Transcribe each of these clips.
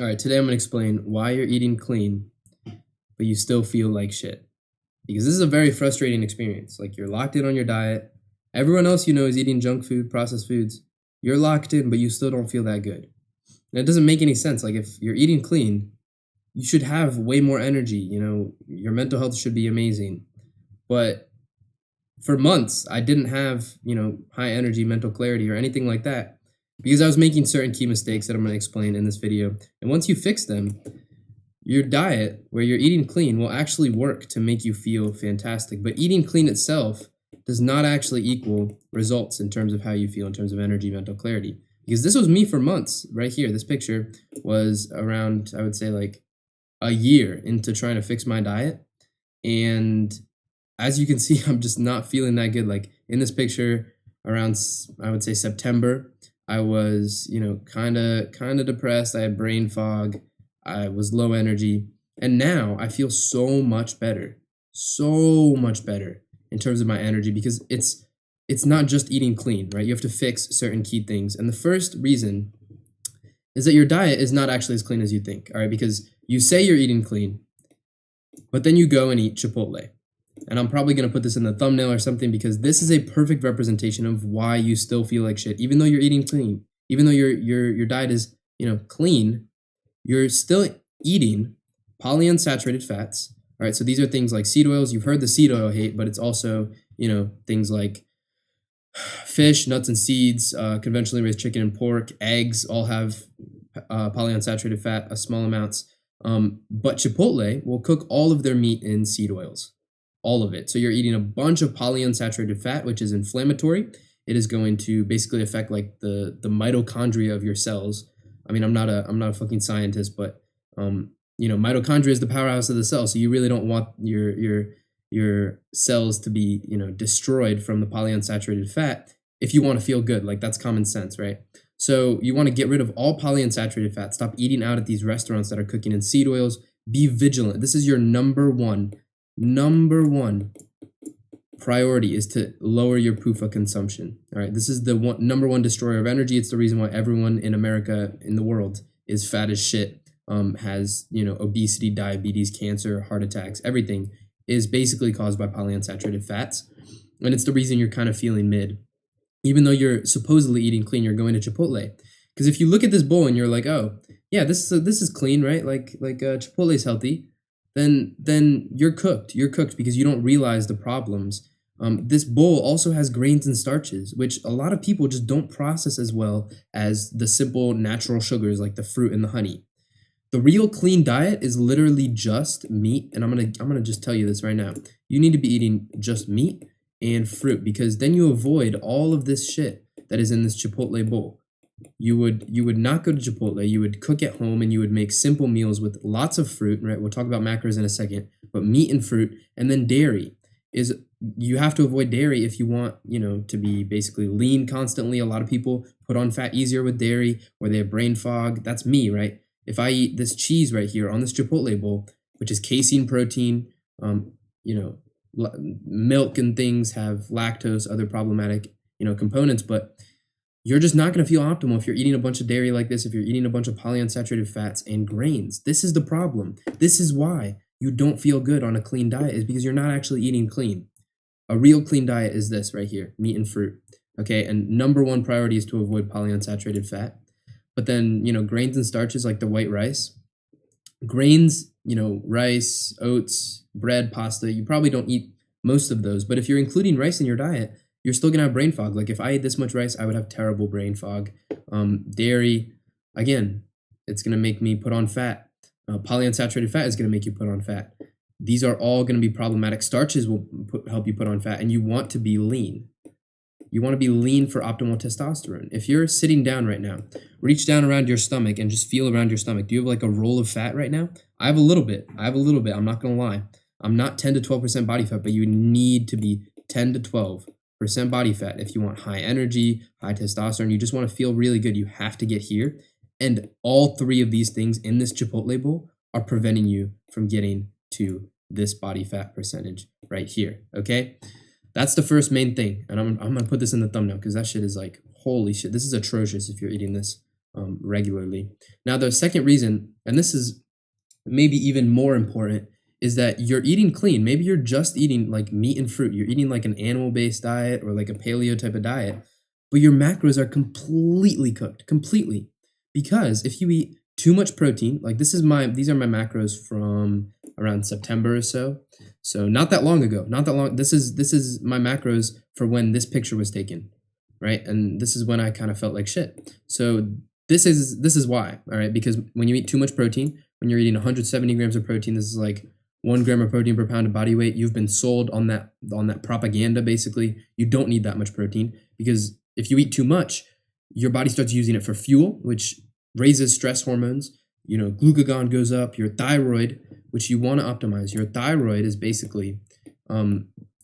All right, today I'm gonna explain why you're eating clean, but you still feel like shit. Because this is a very frustrating experience. Like you're locked in on your diet. Everyone else you know is eating junk food, processed foods. You're locked in, but you still don't feel that good. And it doesn't make any sense. Like if you're eating clean, you should have way more energy. Your mental health should be amazing. But for months, I didn't have, high energy, mental clarity, or anything like that because I was making certain key mistakes that I'm going to explain in this video. And once you fix them, your diet, where you're eating clean, will actually work to make you feel fantastic. But eating clean itself does not actually equal results in terms of how you feel, in terms of energy, mental clarity. Because this was me for months, right here. This picture was around, I would say, like a year into trying to fix my diet. And as you can see, I'm just not feeling that good. Like in this picture, around, I would say, September, I was, kind of depressed. I had brain fog. I was low energy. And now I feel so much better in terms of my energy because it's not just eating clean, right? You have to fix certain key things. And the first reason is that your diet is not actually as clean as you think, all right? Because you say you're eating clean, but then you go and eat Chipotle. And I'm probably going to put this in the thumbnail or something because this is a perfect representation of why you still feel like shit. Even though you're eating clean, even though your diet is, clean, you're still eating polyunsaturated fats. All right, so these are things like seed oils. You've heard the seed oil hate, but it's also, things like fish, nuts and seeds, conventionally raised chicken and pork, eggs all have polyunsaturated fat, small amounts. But Chipotle will cook all of their meat in seed oils, all of it. So you're eating a bunch of polyunsaturated fat, which is inflammatory. It is going to basically affect like the mitochondria of your cells. I mean, I'm not a fucking scientist, but mitochondria is the powerhouse of the cell. So you really don't want your cells to be, destroyed from the polyunsaturated fat if you want to feel good. Like that's common sense, right? So you want to get rid of all polyunsaturated fat. Stop eating out at these restaurants that are cooking in seed oils. Be vigilant. This is your number one priority is to lower your PUFA consumption. All right, this is the number one destroyer of energy. It's the reason why everyone in America, in the world, is fat as shit. Has obesity, diabetes, cancer, heart attacks. Everything is basically caused by polyunsaturated fats, and it's the reason you're kind of feeling mid, even though you're supposedly eating clean. You're going to Chipotle because if you look at this bowl and you're like, oh yeah, this is clean, right? Like Chipotle's healthy. Then you're cooked. You're cooked because you don't realize the problems. This bowl also has grains and starches, which a lot of people just don't process as well as the simple natural sugars like the fruit and the honey. The real clean diet is literally just meat, and I'm gonna just tell you this right now. You need to be eating just meat and fruit because then you avoid all of this shit that is in this Chipotle bowl. You would not go to Chipotle. You would cook at home and you would make simple meals with lots of fruit, right? We'll talk about macros in a second, but meat and fruit, and then dairy is you have to avoid dairy if you want, to be basically lean constantly. A lot of people put on fat easier with dairy or they have brain fog. That's me, right? If I eat this cheese right here on this Chipotle bowl, which is casein protein, milk and things have lactose, other problematic, components, but you're just not going to feel optimal if you're eating a bunch of dairy like this, if you're eating a bunch of polyunsaturated fats and grains. This is the problem. This is why you don't feel good on a clean diet, is because you're not actually eating clean. A real clean diet is this right here, meat and fruit. Okay, and number one priority is to avoid polyunsaturated fat. But then, grains and starches like the white rice. Grains, rice, oats, bread, pasta, you probably don't eat most of those. But if you're including rice in your diet, you're still gonna have brain fog. Like if I ate this much rice, I would have terrible brain fog. Dairy, again, it's gonna make me put on fat. Polyunsaturated fat is gonna make you put on fat. These are all gonna be problematic. Starches will help you put on fat, and you want to be lean. You want to be lean for optimal testosterone. If you're sitting down right now, reach down around your stomach and just feel around your stomach. Do you have like a roll of fat right now? I have a little bit. I'm not gonna lie. I'm not 10 to 12% body fat, but you need to be 10 to 12% body fat if you want high energy, high testosterone. You just want to feel really good. You have to get here. And all three of these things in this Chipotle bowl are preventing you from getting to this body fat percentage right here. Okay? That's the first main thing. And I'm going to put this in the thumbnail because that shit is like, holy shit. This is atrocious if you're eating this. regularly. Now, the second reason, and this is maybe even more important, is that you're eating clean. Maybe you're just eating like meat and fruit. You're eating like an animal-based diet or like a paleo type of diet, but your macros are completely cooked, completely. Because if you eat too much protein, like these are my macros from around September or so. So not that long ago, not that long. This is my macros for when this picture was taken, right? And this is when I kind of felt like shit. So this is why, all right? Because when you eat too much protein, when you're eating 170 grams of protein, this is like 1 gram of protein per pound of body weight. You've been sold on that propaganda. Basically, you don't need that much protein, because if you eat too much, your body starts using it for fuel, which raises stress hormones. Glucagon goes up. Your thyroid, which you want to optimize. Your thyroid is basically,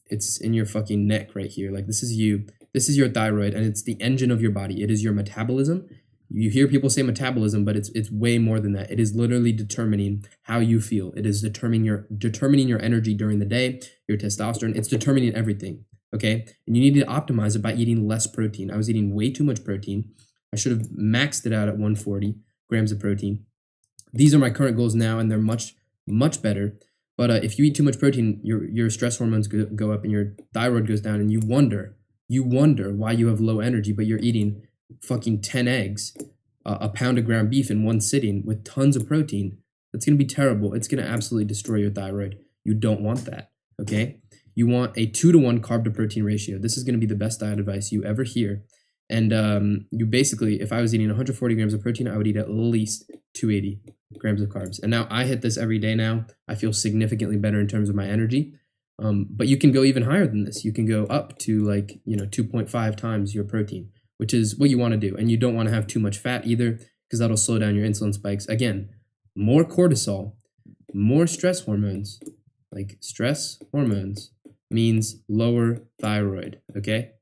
it's in your fucking neck right here. Like this is you. This is your thyroid, and it's the engine of your body. It is your metabolism. You hear people say metabolism, but it's way more than that. It is literally determining how you feel. It is determining your energy during the day, your testosterone. It's determining everything. Okay, and you need to optimize it by eating less protein. I was eating way too much protein. I should have maxed it out at 140 grams of protein. These are my current goals now, and they're much better. But if you eat too much protein, your stress hormones go up and your thyroid goes down, and you wonder why you have low energy, but you're eating fucking 10 eggs, a pound of ground beef in one sitting with tons of protein. That's going to be terrible. It's going to absolutely destroy your thyroid. You don't want that, okay? You want a 2-to-1 carb to protein ratio. This is going to be the best diet advice you ever hear. And you basically, if I was eating 140 grams of protein, I would eat at least 280 grams of carbs. And now I hit this every day now. I feel significantly better in terms of my energy. But you can go even higher than this. You can go up to 2.5 times your protein, which is what you want to do. And you don't want to have too much fat either, because that'll slow down your insulin spikes. Again, more cortisol, more stress hormones. Like stress hormones means lower thyroid, okay?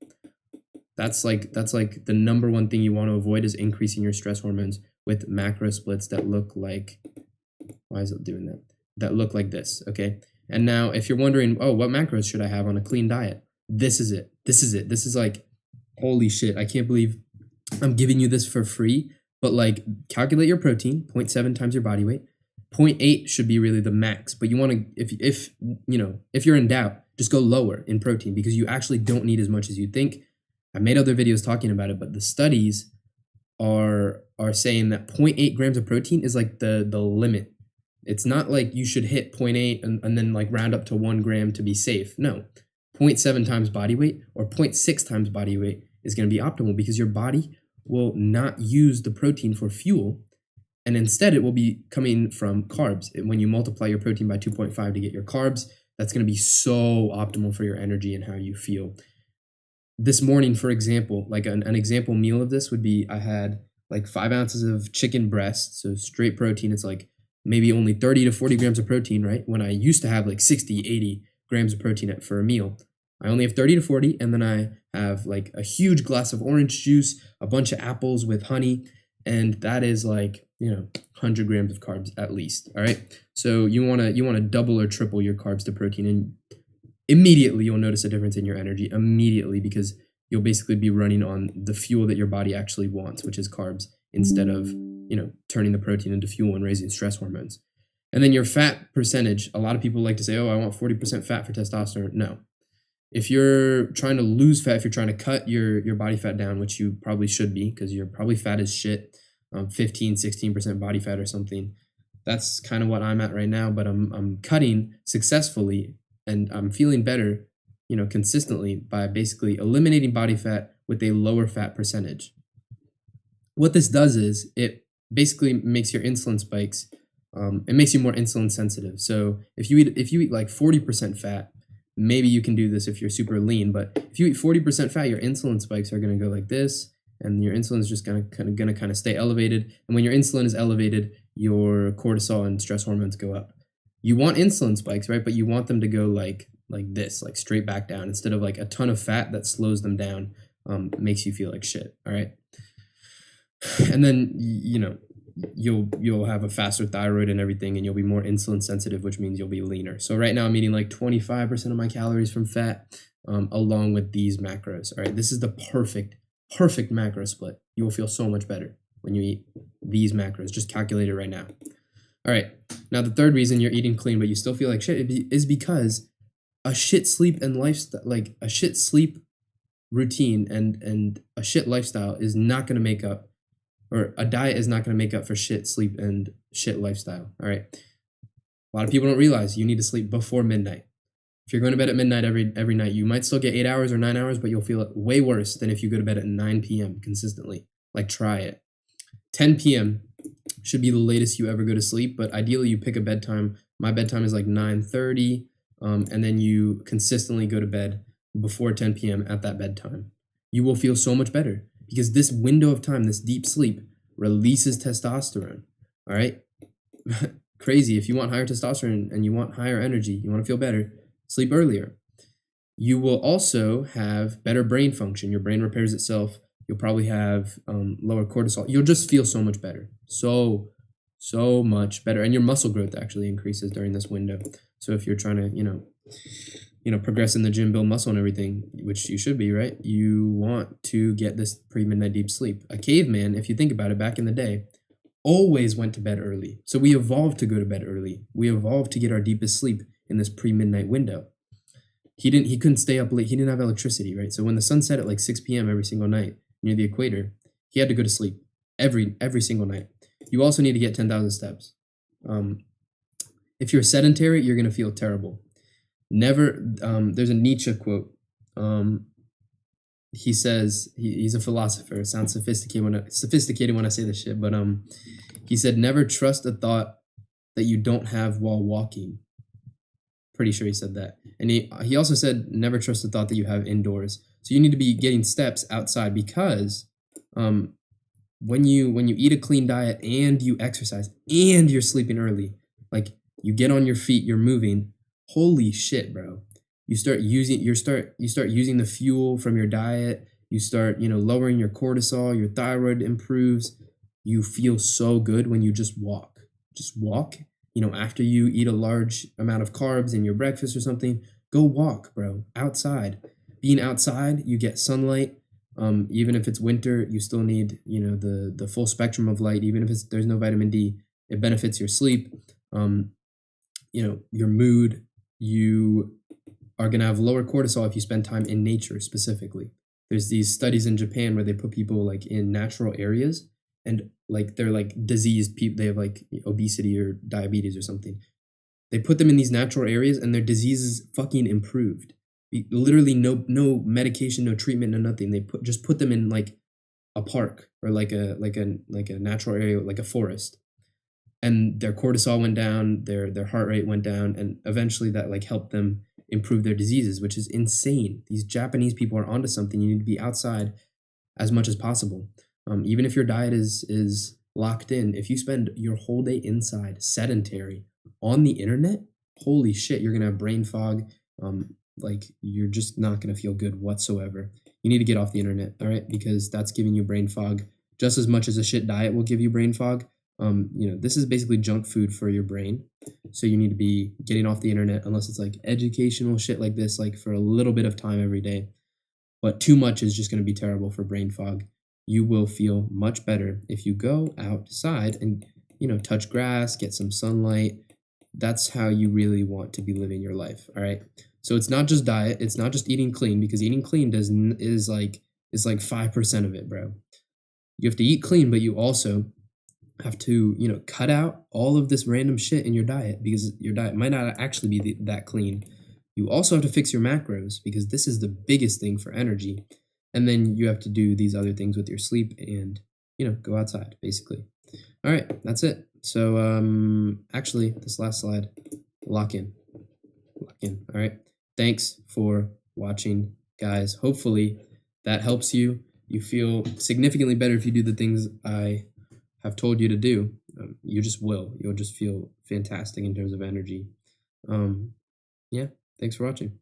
That's like the number one thing you want to avoid, is increasing your stress hormones with macro splits that look like, why is it doing that? That look like this, okay? And now if you're wondering, oh, what macros should I have on a clean diet? This is it. This is like, holy shit, I can't believe I'm giving you this for free. But like, calculate your protein, 0.7 times your body weight. 0.8 should be really the max, but you want to, if you're in doubt, just go lower in protein, because you actually don't need as much as you think. I made other videos talking about it, but the studies are saying that 0.8 grams of protein is like the limit. It's not like you should hit 0.8 and then like round up to 1 gram to be safe. No, 0.7 times body weight or 0.6 times body weight is going to be optimal, because your body will not use the protein for fuel, and instead it will be coming from carbs. When you multiply your protein by 2.5 to get your carbs, that's going to be so optimal for your energy and how you feel. This morning, for example, like an example meal of this would be, I had like 5 ounces of chicken breast, so straight protein. It's like maybe only 30 to 40 grams of protein, right? When I used to have like 60, 80 grams of protein for a meal. I only have 30 to 40, and then I have like a huge glass of orange juice, a bunch of apples with honey, and that is like, 100 grams of carbs at least, all right? So you want to double or triple your carbs to protein, and immediately you'll notice a difference in your energy, immediately, because you'll basically be running on the fuel that your body actually wants, which is carbs, instead of, turning the protein into fuel and raising stress hormones. And then your fat percentage, a lot of people like to say, oh, I want 40% fat for testosterone. No. If you're trying to lose fat, if you're trying to cut your body fat down, which you probably should be, because you're probably fat as shit, 15, 16% body fat or something. That's kind of what I'm at right now, but I'm cutting successfully, and I'm feeling better, consistently, by basically eliminating body fat with a lower fat percentage. What this does is it basically makes your insulin spikes, it makes you more insulin sensitive. So if you eat like 40% fat, maybe you can do this if you're super lean, but if you eat 40% fat, your insulin spikes are going to go like this, and your insulin is just going to kind of stay elevated. And when your insulin is elevated, your cortisol and stress hormones go up. You want insulin spikes, right? But you want them to go like this, like straight back down, instead of like a ton of fat that slows them down, makes you feel like shit. All right. And then, you'll have a faster thyroid and everything, and you'll be more insulin sensitive, which means you'll be leaner. So right now I'm eating like 25% of my calories from fat, along with these macros. All right. This is the perfect macro split. You will feel so much better. when you eat these macros. Just calculate it right now. All right. Now, the third reason you're eating clean, but you still feel like shit is because a shit sleep and lifestyle, like a shit sleep routine and a shit lifestyle is not going to make up, or a diet is not going to make up for shit sleep and shit lifestyle. All right. A lot of people don't realize you need to sleep before midnight. If you're going to bed at midnight every night, you might still get 8 hours or 9 hours, but you'll feel it way worse than if you go to bed at 9 p.m. consistently. Like, try it. 10 p.m. should be the latest you ever go to sleep, but ideally you pick a bedtime. My bedtime is like 9:30, and then you consistently go to bed before 10 p.m. at that bedtime. You will feel so much better because this window of time, this deep sleep, releases testosterone. All right? Crazy. If you want higher testosterone and you want higher energy, you want to feel better, sleep earlier. You will also have better brain function. Your brain repairs itself. You'll probably have lower cortisol. You'll just feel so much better. So much better. And your muscle growth actually increases during this window. So if you're trying to, progress in the gym, build muscle and everything, which you should be, right? You want to get this pre-midnight deep sleep. A caveman, if you think about it, back in the day, always went to bed early. So we evolved to go to bed early. We evolved to get our deepest sleep in this pre-midnight window. He couldn't stay up late. He didn't have electricity, right? So when the sun set at like 6 p.m. every single night near the equator, he had to go to sleep every single night. You also need to get 10,000 steps. If you're sedentary, you're going to feel terrible. Never, there's a Nietzsche quote. He says, he's a philosopher. It sounds sophisticated when I say this shit, but he said, never trust a thought that you don't have while walking. Pretty sure he said that. And he also said, never trust a thought that you have indoors. So you need to be getting steps outside because when you eat a clean diet and you exercise and you're sleeping early, like you get on your feet, you're moving, holy shit, bro. You start using the fuel from your diet. You start, lowering your cortisol, your thyroid improves. You feel so good when you just walk. Just walk. After you eat a large amount of carbs in your breakfast or something, go walk, bro, outside. Being outside, you get sunlight. Even if it's winter, you still need, the full spectrum of light. Even if there's no vitamin D, it benefits your sleep, your mood. You are going to have lower cortisol if you spend time in nature specifically. There's these studies in Japan where they put people like in natural areas and like they're like diseased people. They have like obesity or diabetes or something. They put them in these natural areas and their diseases fucking improved. Literally no medication, no treatment, no nothing. They just put them in like a park or like a natural area, like a forest. And their cortisol went down, their heart rate went down, and eventually that like helped them improve their diseases, which is insane. These Japanese people are onto something. You need to be outside as much as possible. Even if your diet is locked in, if you spend your whole day inside, sedentary, on the internet, holy shit, you're gonna have brain fog. Like you're just not gonna feel good whatsoever. You need to get off the internet, all right? Because that's giving you brain fog just as much as a shit diet will give you brain fog. This is basically junk food for your brain. So you need to be getting off the internet unless it's like educational shit like this, like for a little bit of time every day. But too much is just going to be terrible for brain fog. You will feel much better if you go outside and, touch grass, get some sunlight. That's how you really want to be living your life. All right. So it's not just diet. It's not just eating clean, because eating clean is like 5% of it, bro. You have to eat clean, but you also have to, cut out all of this random shit in your diet because your diet might not actually be that clean. You also have to fix your macros because this is the biggest thing for energy. And then you have to do these other things with your sleep and, go outside, basically. All right, that's it. So, actually, this last slide, lock in. All right. Thanks for watching, guys. Hopefully that helps you. You feel significantly better if you do the things I have told you to do. You just will. You'll just feel fantastic in terms of energy. Yeah. Thanks for watching.